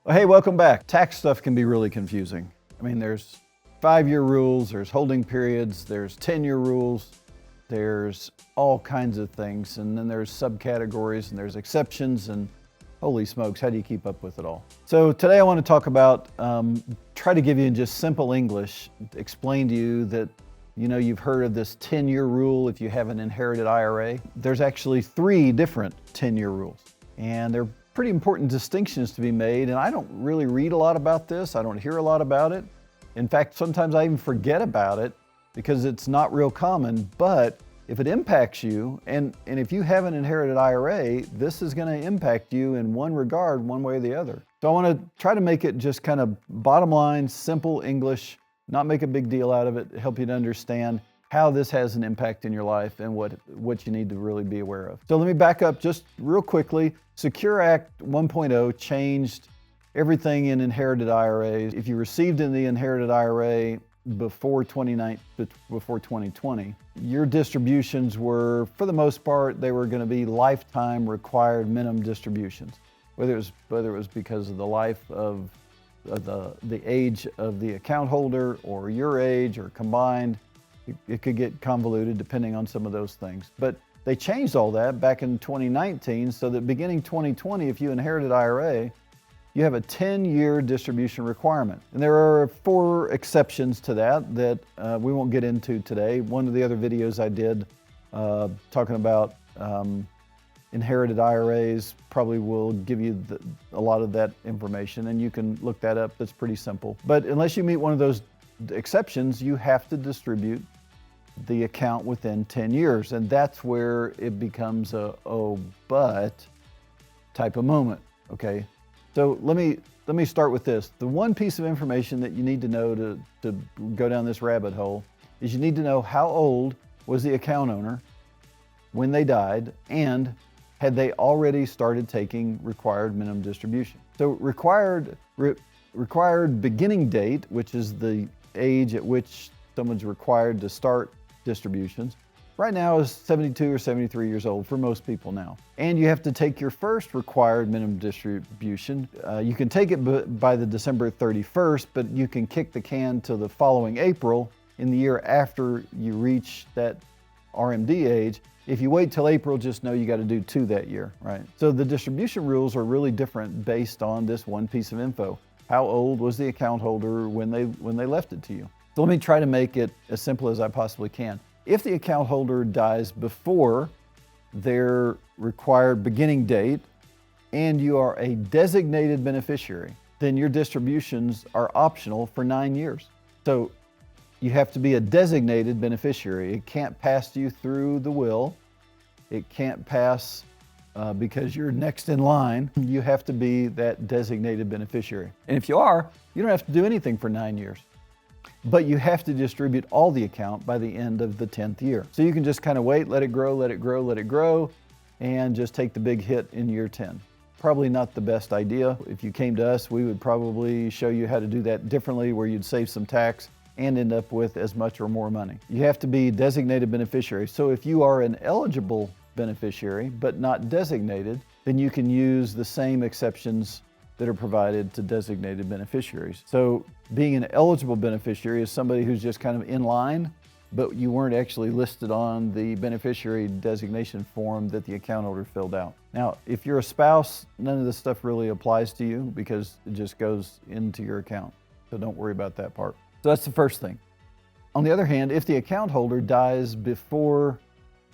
Well, hey, welcome back. Tax stuff can be really confusing. I mean, there's 5-year rules, there's holding periods, there's 10-year rules, there's all kinds of things, and then there's subcategories and there's exceptions, and holy smokes, how do you keep up with it all? So today I want to talk about, try to give you in just simple English, explain to you that you've heard of this 10-year rule if you have an inherited IRA. There's actually 3 different 10-year rules, and they're pretty important distinctions to be made, and I don't really read a lot about this. I don't hear a lot about it. In fact, sometimes I even forget about it because it's not real common, but if it impacts you, and if you have an inherited IRA, this is going to impact you in one regard, one way or the other. So I want to try to make it just kind of bottom line, simple English, not make a big deal out of it, help you to understand how this has an impact in your life and what you need to really be aware of. So let me back up just real quickly. Secure Act 1.0 changed everything in inherited IRAs. If you received in the inherited IRA before 2020, your distributions were, for the most part, they were going to be lifetime required minimum distributions. Whether it was because of the life of the age of the account holder or your age or combined, it could get convoluted depending on some of those things. But they changed all that back in 2019 so that beginning 2020, if you inherited IRA, you have a 10-year distribution requirement. And there are 4 exceptions to that we won't get into today. One of the other videos I did talking about inherited IRAs probably will give you a lot of that information, and you can look that up. That's pretty simple. But unless you meet one of those exceptions, you have to distribute the account within 10 years. And that's where it becomes a oh, but type of moment, okay? So let me start with this. The one piece of information that you need to know to go down this rabbit hole is you need to know how old was the account owner when they died, and had they already started taking required minimum distribution. So required beginning date, which is the age at which someone's required to start distributions, right now is 72 or 73 years old for most people now. And you have to take your first required minimum distribution. You can take it by the December 31st, but you can kick the can to the following April in the year after you reach that RMD age. If you wait till April, just know you got to do 2 that year, right? So the distribution rules are really different based on this one piece of info. How old was the account holder when they left it to you? So let me try to make it as simple as I possibly can. If the account holder dies before their required beginning date and you are a designated beneficiary, then your distributions are optional for 9 years. So you have to be a designated beneficiary. It can't pass you through the will. It can't pass because you're next in line. You have to be that designated beneficiary. And if you are, you don't have to do anything for 9 years. But you have to distribute all the account by the end of the 10th year. So you can just kind of wait, let it grow, let it grow, let it grow, and just take the big hit in year 10. Probably not the best idea. If you came to us, we would probably show you how to do that differently, where you'd save some tax and end up with as much or more money. You have to be designated beneficiary. So if you are an eligible beneficiary but not designated, then you can use the same exceptions that are provided to designated beneficiaries. So being an eligible beneficiary is somebody who's just kind of in line, but you weren't actually listed on the beneficiary designation form that the account holder filled out. Now, if you're a spouse, none of this stuff really applies to you because it just goes into your account. So don't worry about that part. So that's the first thing. On the other hand, if the account holder dies before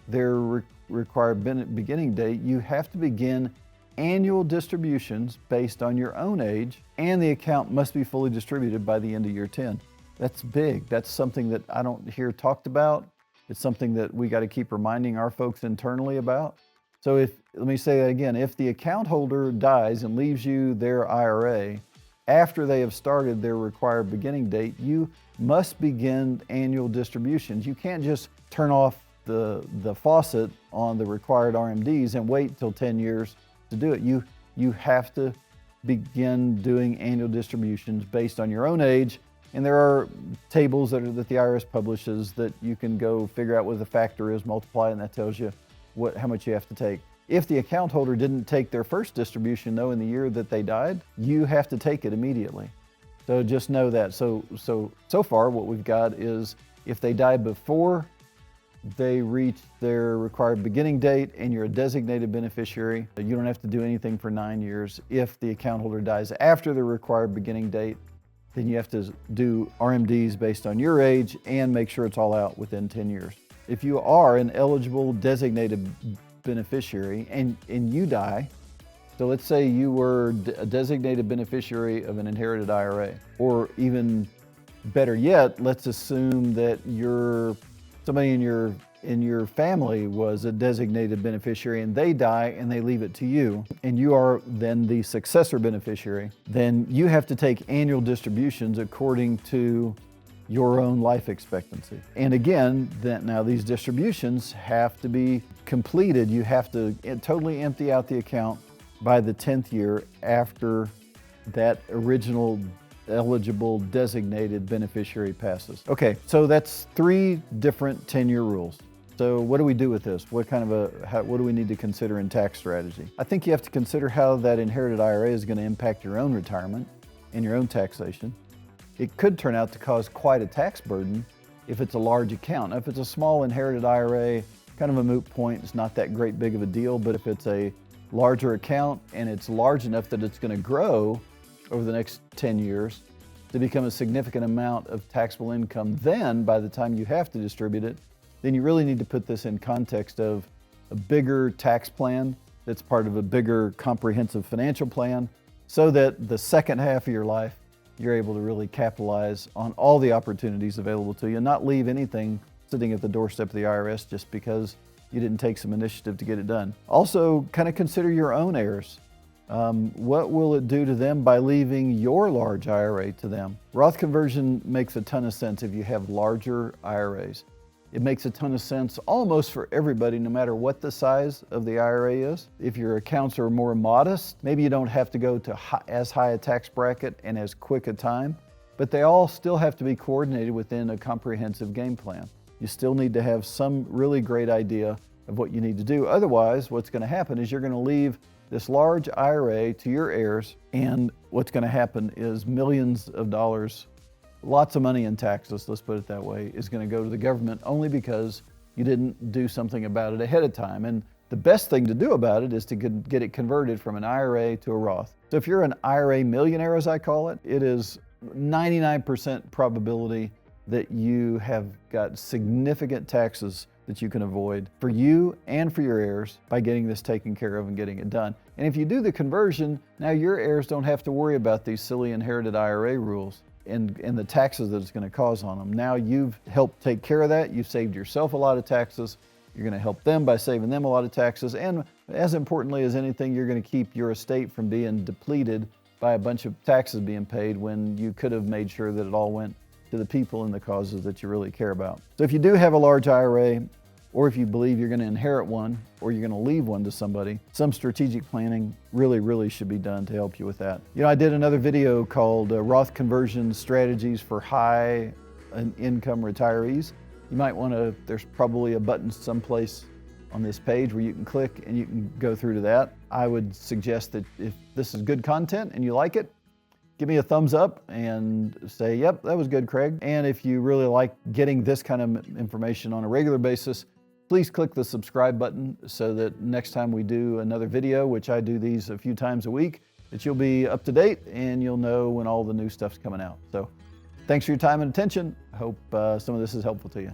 their required beginning date, you have to begin annual distributions based on your own age, and the account must be fully distributed by the end of year 10. That's big. That's something that I don't hear talked about. It's something that we got to keep reminding our folks internally about. So let me say that again, if the account holder dies and leaves you their IRA after they have started their required beginning date, you must begin annual distributions. You can't just turn off the faucet on the required RMDs and wait till 10 years to do it. You have to begin doing annual distributions based on your own age, and there are tables that the IRS publishes that you can go figure out what the factor is, multiply, and that tells you how much you have to take. If the account holder didn't take their first distribution though in the year that they died, you have to take it immediately. So just know that. So far what we've got is if they die before they reach their required beginning date and you're a designated beneficiary, you don't have to do anything for 9 years. If the account holder dies after the required beginning date, then you have to do RMDs based on your age and make sure it's all out within 10 years. If you are an eligible designated beneficiary and you die, so let's say you were a designated beneficiary of an inherited IRA, or even better yet, let's assume that somebody in your family was a designated beneficiary and they die and they leave it to you, and you are then the successor beneficiary, then you have to take annual distributions according to your own life expectancy. And again, now these distributions have to be completed. You have to totally empty out the account by the 10th year after that original eligible designated beneficiary passes. Okay, so that's 3 different 10-year rules. So what do we do with this? What do we need to consider in tax strategy? I think you have to consider how that inherited IRA is going to impact your own retirement and your own taxation. It could turn out to cause quite a tax burden if it's a large account. Now, if it's a small inherited IRA, kind of a moot point, it's not that great big of a deal, but if it's a larger account and it's large enough that it's going to grow over the next 10 years to become a significant amount of taxable income, then by the time you have to distribute it, then you really need to put this in context of a bigger tax plan that's part of a bigger comprehensive financial plan, so that the second half of your life you're able to really capitalize on all the opportunities available to you and not leave anything sitting at the doorstep of the IRS just because you didn't take some initiative to get it done. Also, kind of consider your own heirs. What will it do to them by leaving your large IRA to them? Roth conversion makes a ton of sense if you have larger IRAs. It makes a ton of sense almost for everybody, no matter what the size of the IRA is. If your accounts are more modest, maybe you don't have to go to as high a tax bracket and as quick a time, but they all still have to be coordinated within a comprehensive game plan. You still need to have some really great idea of what you need to do. Otherwise, what's going to happen is you're going to leave this large IRA to your heirs, and what's going to happen is millions of dollars, lots of money in taxes, let's put it that way, is going to go to the government only because you didn't do something about it ahead of time. And the best thing to do about it is to get it converted from an IRA to a Roth. So if you're an IRA millionaire, as I call it, it is 99% probability that you have got significant taxes that you can avoid for you and for your heirs by getting this taken care of and getting it done. And if you do the conversion, now your heirs don't have to worry about these silly inherited IRA rules and the taxes that it's going to cause on them. Now you've helped take care of that. You've saved yourself a lot of taxes. You're going to help them by saving them a lot of taxes. And as importantly as anything, you're going to keep your estate from being depleted by a bunch of taxes being paid when you could have made sure that it all went to the people and the causes that you really care about. So if you do have a large IRA, or if you believe you're going to inherit one, or you're going to leave one to somebody, some strategic planning really should be done to help you with that. You know, I did another video called Roth Conversion Strategies for High Income Retirees. You might want to, there's probably a button someplace on this page where you can click and you can go through to that. I would suggest that if this is good content and you like it, give me a thumbs up and say, yep, that was good, Craig. And if you really like getting this kind of information on a regular basis, please click the subscribe button so that next time we do another video, which I do these a few times a week, that you'll be up to date and you'll know when all the new stuff's coming out. So thanks for your time and attention. I hope some of this is helpful to you.